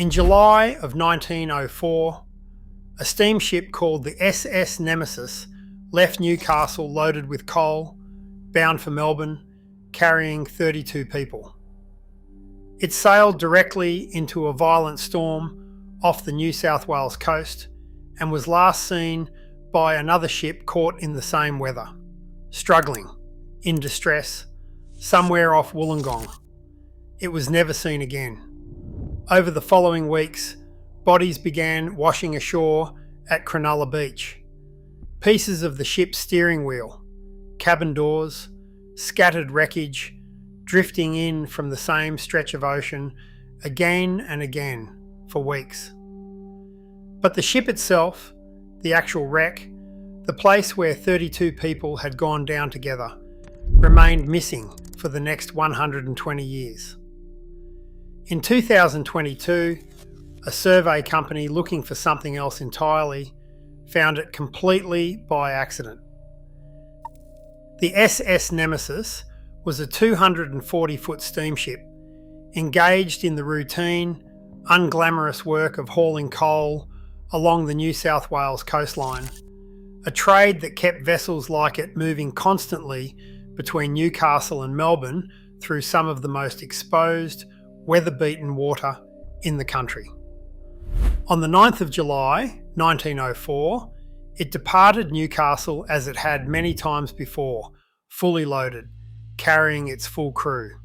In July of 1904, a steamship called the SS Nemesis left Newcastle loaded with coal, bound for Melbourne, carrying 32 people. It sailed directly into a violent storm off the New South Wales coast and was last seen by another ship caught in the same weather, struggling, in distress, somewhere off Wollongong. It was never seen again. Over the following weeks, bodies began washing ashore at Cronulla Beach. Pieces of the ship's steering wheel, cabin doors, scattered wreckage, drifting in from the same stretch of ocean again and again for weeks. But the ship itself, the actual wreck, the place where 32 people had gone down together, remained missing for the next 120 years. In 2022, a survey company looking for something else entirely found it completely by accident. The SS Nemesis was a 240-foot steamship engaged in the routine, unglamorous work of hauling coal along the New South Wales coastline, a trade that kept vessels like it moving constantly between Newcastle and Melbourne through some of the most exposed, weather-beaten water in the country. On the 9th of July 1904, it departed Newcastle as it had many times before, fully loaded, carrying its full crew.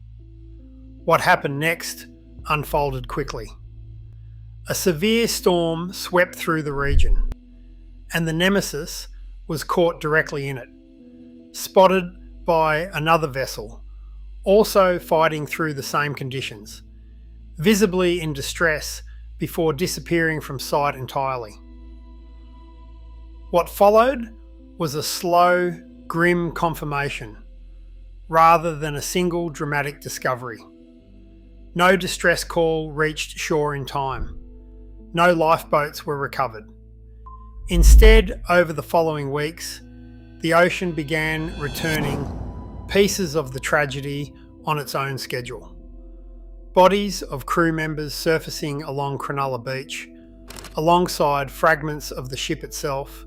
What happened next unfolded quickly. A severe storm swept through the region, and the Nemesis was caught directly in it, spotted by another vessel, also fighting through the same conditions, visibly in distress before disappearing from sight entirely. What followed was a slow, grim confirmation, rather than a single dramatic discovery. No distress call reached shore in time. No lifeboats were recovered. Instead, over the following weeks, the ocean began returning pieces of the tragedy on its own schedule. Bodies of crew members surfacing along Cronulla Beach, alongside fragments of the ship itself,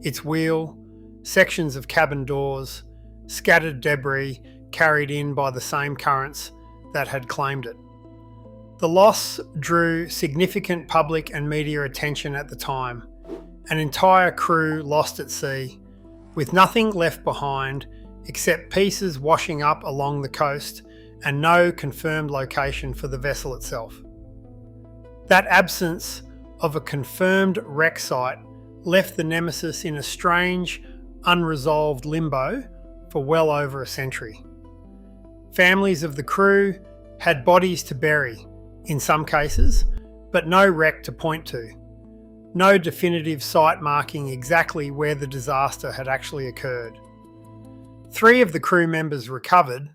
its wheel, sections of cabin doors, scattered debris carried in by the same currents that had claimed it. The loss drew significant public and media attention at the time. An entire crew lost at sea, with nothing left behind except pieces washing up along the coast and no confirmed location for the vessel itself. That absence of a confirmed wreck site left the Nemesis in a strange, unresolved limbo for well over a century. Families of the crew had bodies to bury, in some cases, but no wreck to point to. No definitive site marking exactly where the disaster had actually occurred. 3 of the crew members recovered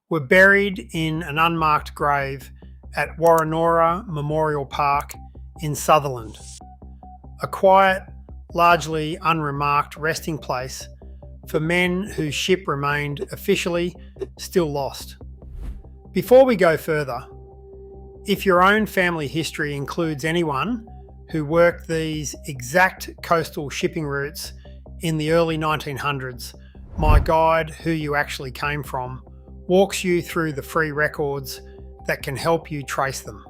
were buried in an unmarked grave at Woronora Memorial Park in Sutherland, a quiet, largely unremarked resting place for men whose ship remained officially still lost. Before we go further, if your own family history includes anyone who worked these exact coastal shipping routes in the early 1900s, my guide, Who You Actually Came From, walks you through the free records that can help you trace them.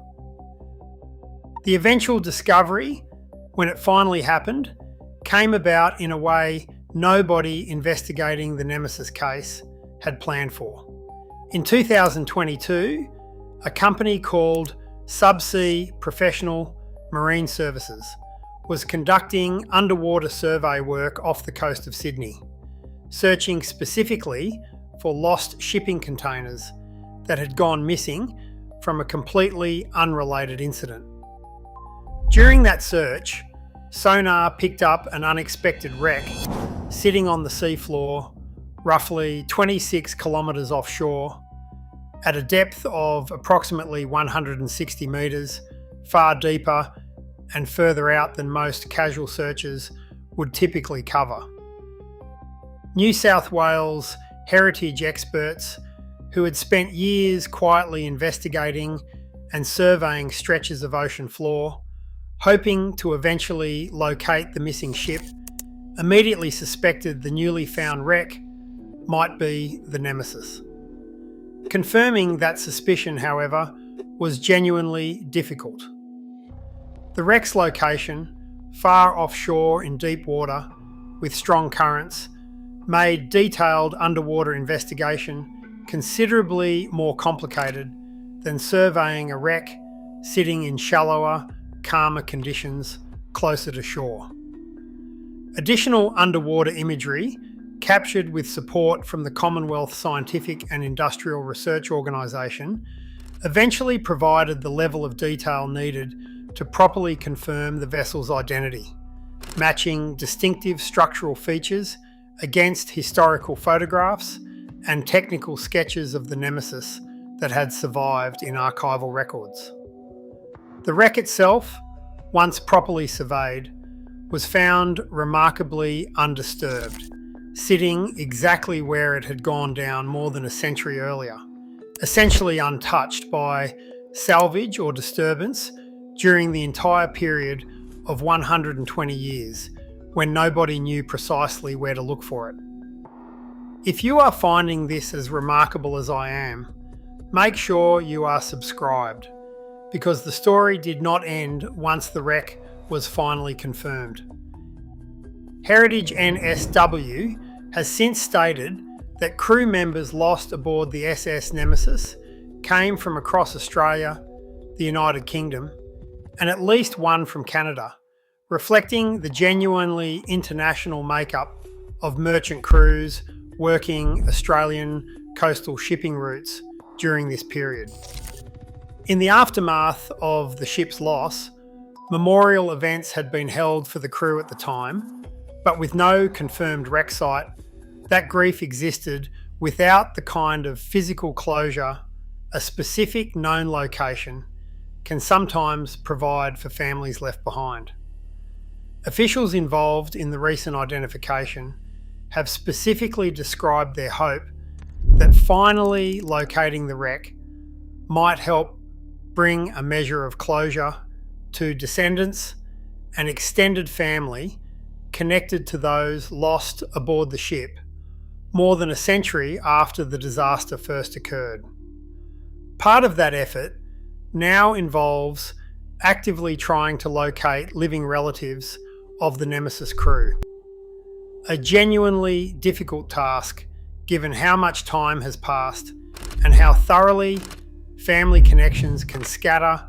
The eventual discovery, when it finally happened, came about in a way nobody investigating the Nemesis case had planned for. In 2022, a company called Subsea Professional Marine Services was conducting underwater survey work off the coast of Sydney, searching specifically for lost shipping containers that had gone missing from a completely unrelated incident. During that search, sonar picked up an unexpected wreck sitting on the seafloor, roughly 26 kilometres offshore, at a depth of approximately 160 metres, far deeper and further out than most casual searches would typically cover. New South Wales heritage experts who had spent years quietly investigating and surveying stretches of ocean floor, hoping to eventually locate the missing ship, immediately suspected the newly found wreck might be the Nemesis. Confirming that suspicion, however, was genuinely difficult. The wreck's location, far offshore in deep water with strong currents, made detailed underwater investigation considerably more complicated than surveying a wreck sitting in shallower, calmer conditions closer to shore. Additional underwater imagery, captured with support from the Commonwealth Scientific and Industrial Research Organisation, eventually provided the level of detail needed to properly confirm the vessel's identity, matching distinctive structural features against historical photographs and technical sketches of the Nemesis that had survived in archival records. The wreck itself, once properly surveyed, was found remarkably undisturbed, sitting exactly where it had gone down more than a century earlier, essentially untouched by salvage or disturbance during the entire period of 120 years, when nobody knew precisely where to look for it. If you are finding this as remarkable as I am, make sure you are subscribed, because the story did not end once the wreck was finally confirmed. Heritage NSW has since stated that crew members lost aboard the SS Nemesis came from across Australia, the United Kingdom, and at least one from Canada, reflecting the genuinely international makeup of merchant crews working Australian coastal shipping routes during this period. In the aftermath of the ship's loss, memorial events had been held for the crew at the time, but with no confirmed wreck site, that grief existed without the kind of physical closure a specific known location can sometimes provide for families left behind. Officials involved in the recent identification have specifically described their hope that finally locating the wreck might help bring a measure of closure to descendants and extended family connected to those lost aboard the ship more than a century after the disaster first occurred. Part of that effort now involves actively trying to locate living relatives of the Nemesis crew. A genuinely difficult task given how much time has passed and how thoroughly family connections can scatter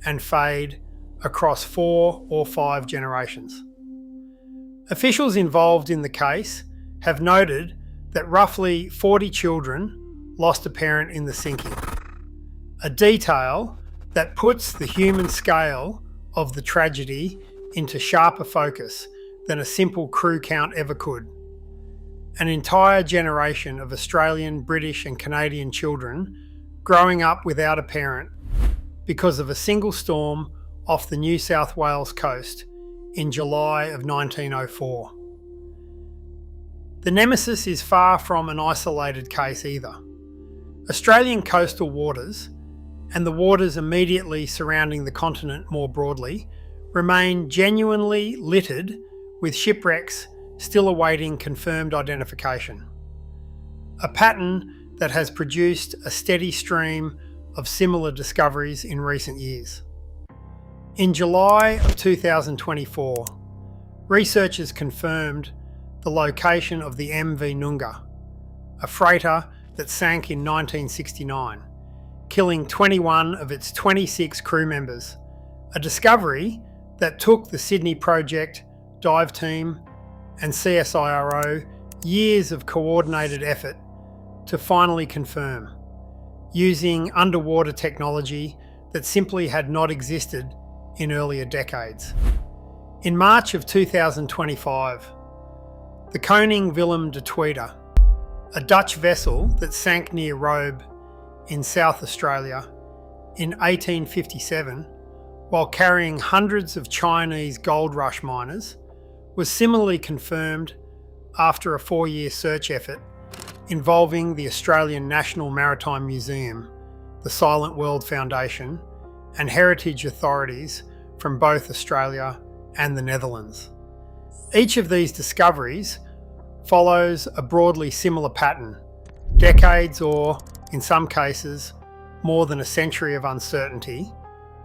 and fade across 4 or 5 generations. Officials involved in the case have noted that roughly 40 children lost a parent in the sinking, a detail that puts the human scale of the tragedy into sharper focus than a simple crew count ever could. An entire generation of Australian, British and Canadian children growing up without a parent because of a single storm off the New South Wales coast in July of 1904. The Nemesis is far from an isolated case either. Australian coastal waters, and the waters immediately surrounding the continent more broadly, remain genuinely littered with shipwrecks still awaiting confirmed identification. A pattern that has produced a steady stream of similar discoveries in recent years. In July of 2024, researchers confirmed the location of the MV Noongar, a freighter that sank in 1969, killing 21 of its 26 crew members, a discovery that took the Sydney Project, dive team and CSIRO years of coordinated effort to finally confirm, using underwater technology that simply had not existed in earlier decades. In March of 2025, the Koning Willem de Tweede, a Dutch vessel that sank near Robe in South Australia in 1857 while carrying hundreds of Chinese gold rush miners, was similarly confirmed after a 4-year search effort involving the Australian National Maritime Museum, the Silent World Foundation and heritage authorities from both Australia and the Netherlands. Each of these discoveries follows a broadly similar pattern: decades, or in some cases, more than a century of uncertainty,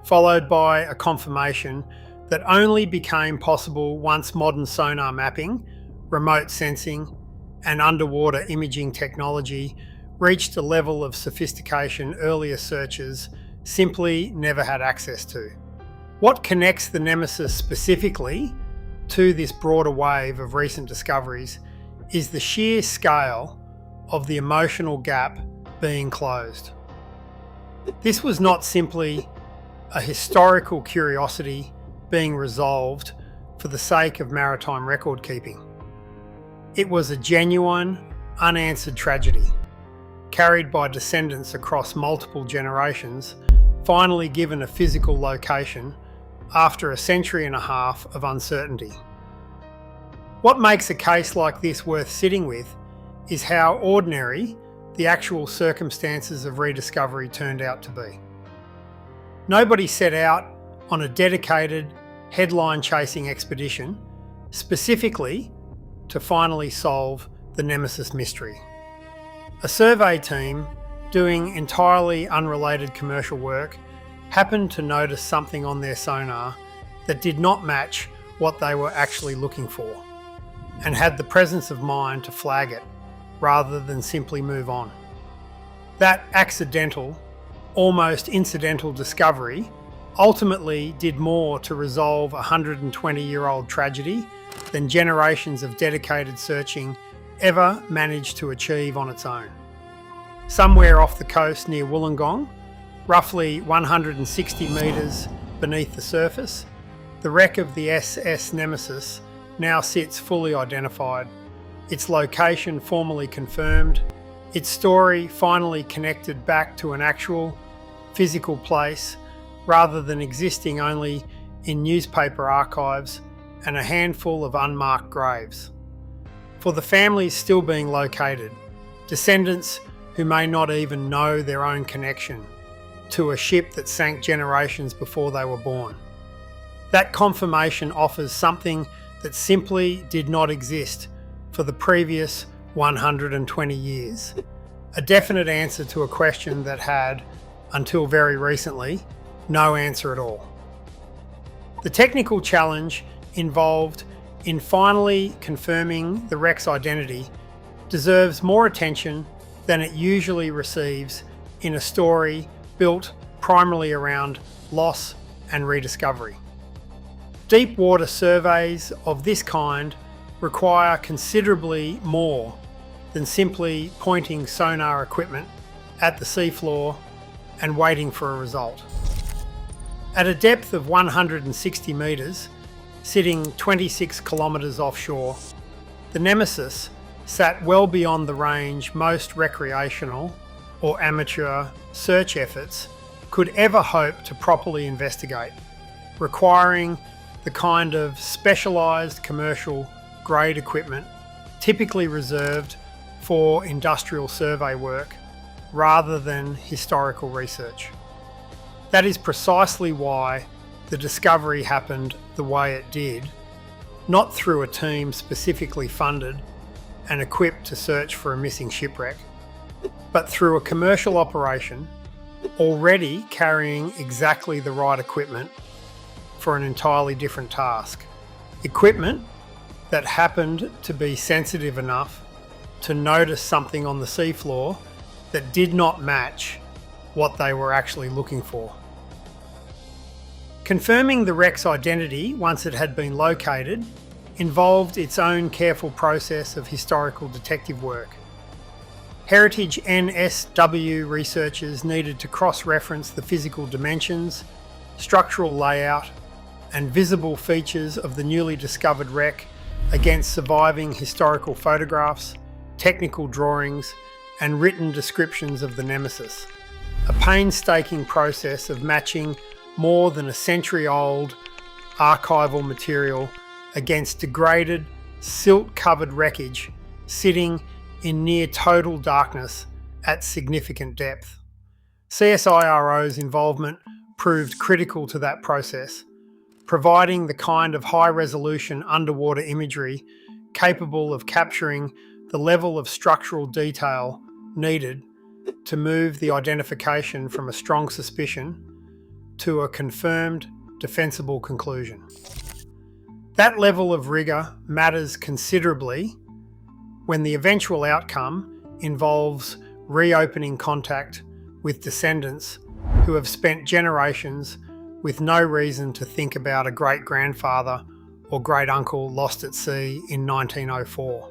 followed by a confirmation that only became possible once modern sonar mapping, remote sensing, and underwater imaging technology reached a level of sophistication earlier searchers simply never had access to. What connects the Nemesis specifically to this broader wave of recent discoveries is the sheer scale of the emotional gap being closed. This was not simply a historical curiosity being resolved for the sake of maritime record keeping. It was a genuine, unanswered tragedy, carried by descendants across multiple generations, finally given a physical location after a century and a half of uncertainty. What makes a case like this worth sitting with is how ordinary the actual circumstances of rediscovery turned out to be. Nobody set out on a dedicated, headline-chasing expedition specifically to finally solve the Nemesis mystery. A survey team doing entirely unrelated commercial work happened to notice something on their sonar that did not match what they were actually looking for, and had the presence of mind to flag it rather than simply move on. That accidental, almost incidental discovery ultimately did more to resolve a 120-year-old tragedy than generations of dedicated searching ever managed to achieve on its own. Somewhere off the coast near Wollongong, roughly 160 metres beneath the surface, the wreck of the SS Nemesis now sits fully identified, its location formally confirmed, its story finally connected back to an actual, physical place rather than existing only in newspaper archives and a handful of unmarked graves. For the families still being located, descendants who may not even know their own connection to a ship that sank generations before they were born. That confirmation offers something that simply did not exist for the previous 120 years. A definite answer to a question that had, until very recently, no answer at all. The technical challenge involved in finally confirming the wreck's identity deserves more attention than it usually receives in a story built primarily around loss and rediscovery. Deep water surveys of this kind require considerably more than simply pointing sonar equipment at the seafloor and waiting for a result. At a depth of 160 metres, sitting 26 kilometres offshore, the Nemesis sat well beyond the range most recreational or amateur search efforts could ever hope to properly investigate, requiring the kind of specialised commercial grade equipment typically reserved for industrial survey work rather than historical research. That is precisely why the discovery happened the way it did, not through a team specifically funded and equipped to search for a missing shipwreck, but through a commercial operation already carrying exactly the right equipment for an entirely different task. Equipment that happened to be sensitive enough to notice something on the seafloor that did not match what they were actually looking for. Confirming the wreck's identity once it had been located involved its own careful process of historical detective work. Heritage NSW researchers needed to cross-reference the physical dimensions, structural layout, and visible features of the newly discovered wreck against surviving historical photographs, technical drawings, and written descriptions of the Nemesis. A painstaking process of matching more than a century-old archival material against degraded, silt-covered wreckage sitting in near total darkness at significant depth. CSIRO's involvement proved critical to that process, providing the kind of high-resolution underwater imagery capable of capturing the level of structural detail needed to move the identification from a strong suspicion to a confirmed, defensible conclusion. That level of rigour matters considerably when the eventual outcome involves reopening contact with descendants who have spent generations with no reason to think about a great-grandfather or great-uncle lost at sea in 1904.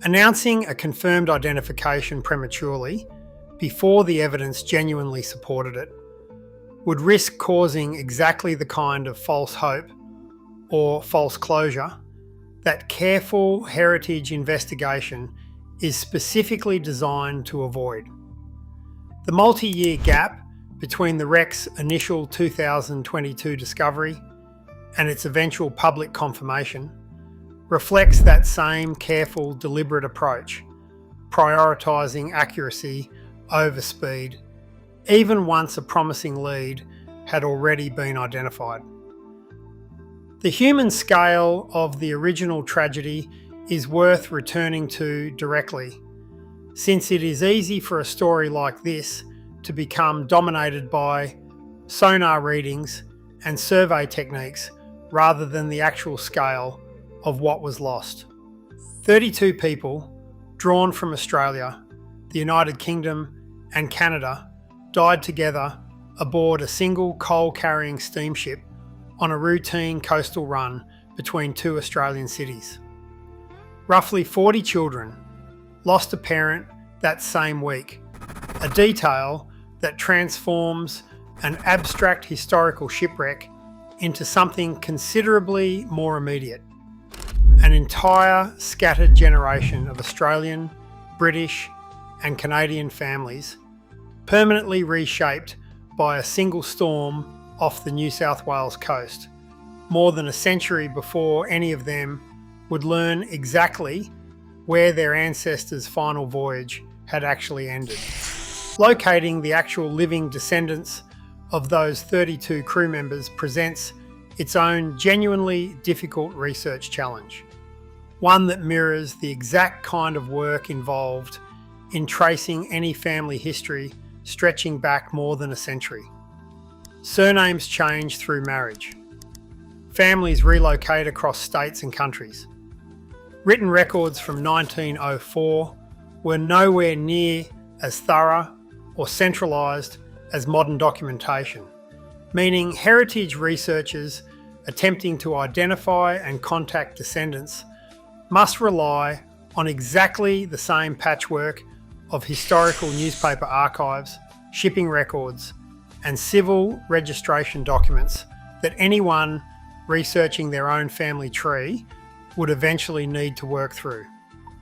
Announcing a confirmed identification prematurely, before the evidence genuinely supported it, would risk causing exactly the kind of false hope or false closure that careful heritage investigation is specifically designed to avoid. The multi-year gap between the wreck's initial 2022 discovery and its eventual public confirmation reflects that same careful, deliberate approach, prioritising accuracy over speed, even once a promising lead had already been identified. The human scale of the original tragedy is worth returning to directly, since it is easy for a story like this to become dominated by sonar readings and survey techniques rather than the actual scale of what was lost. 32 people, drawn from Australia, the United Kingdom and Canada, died together aboard a single coal-carrying steamship on a routine coastal run between two Australian cities. Roughly 40 children lost a parent that same week, a detail that transforms an abstract historical shipwreck into something considerably more immediate. An entire scattered generation of Australian, British and Canadian families permanently reshaped by a single storm off the New South Wales coast, more than a century before any of them would learn exactly where their ancestors' final voyage had actually ended. Locating the actual living descendants of those 32 crew members presents its own genuinely difficult research challenge, one that mirrors the exact kind of work involved in tracing any family history stretching back more than a century. Surnames change through marriage. Families relocate across states and countries. Written records from 1904 were nowhere near as thorough or centralised as modern documentation, meaning heritage researchers attempting to identify and contact descendants must rely on exactly the same patchwork of historical newspaper archives, shipping records, and civil registration documents that anyone researching their own family tree would eventually need to work through.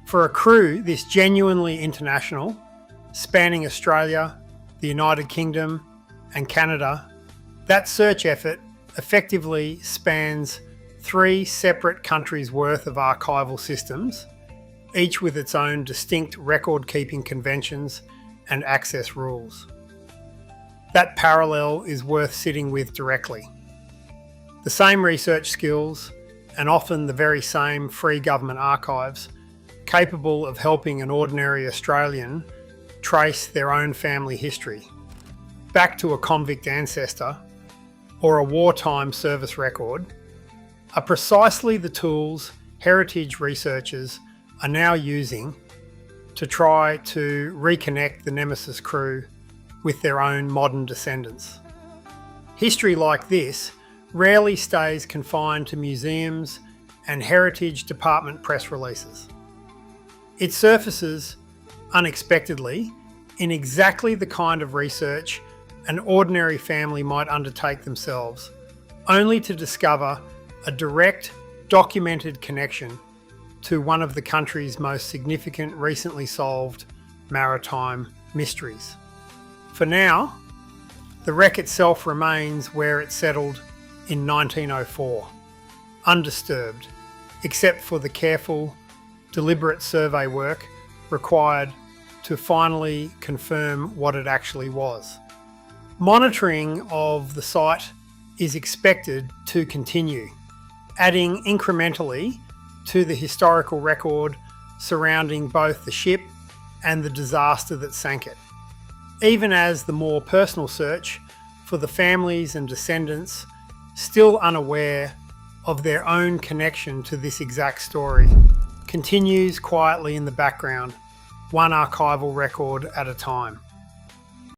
For a crew this genuinely international, spanning Australia, the United Kingdom and Canada, that search effort effectively spans 3 separate countries' worth of archival systems, each with its own distinct record-keeping conventions and access rules. That parallel is worth sitting with directly. The same research skills, and often the very same free government archives, capable of helping an ordinary Australian trace their own family history, back to a convict ancestor or a wartime service record, are precisely the tools heritage researchers are now using to try to reconnect the Nemesis crew with their own modern descendants. History like this rarely stays confined to museums and heritage department press releases. It surfaces unexpectedly in exactly the kind of research an ordinary family might undertake themselves, only to discover a direct, documented connection to one of the country's most significant recently solved maritime mysteries. For now, the wreck itself remains where it settled in 1904, undisturbed, except for the careful, deliberate survey work required to finally confirm what it actually was. Monitoring of the site is expected to continue, adding incrementally to the historical record surrounding both the ship and the disaster that sank it, even as the more personal search for the families and descendants still unaware of their own connection to this exact story continues quietly in the background, one archival record at a time.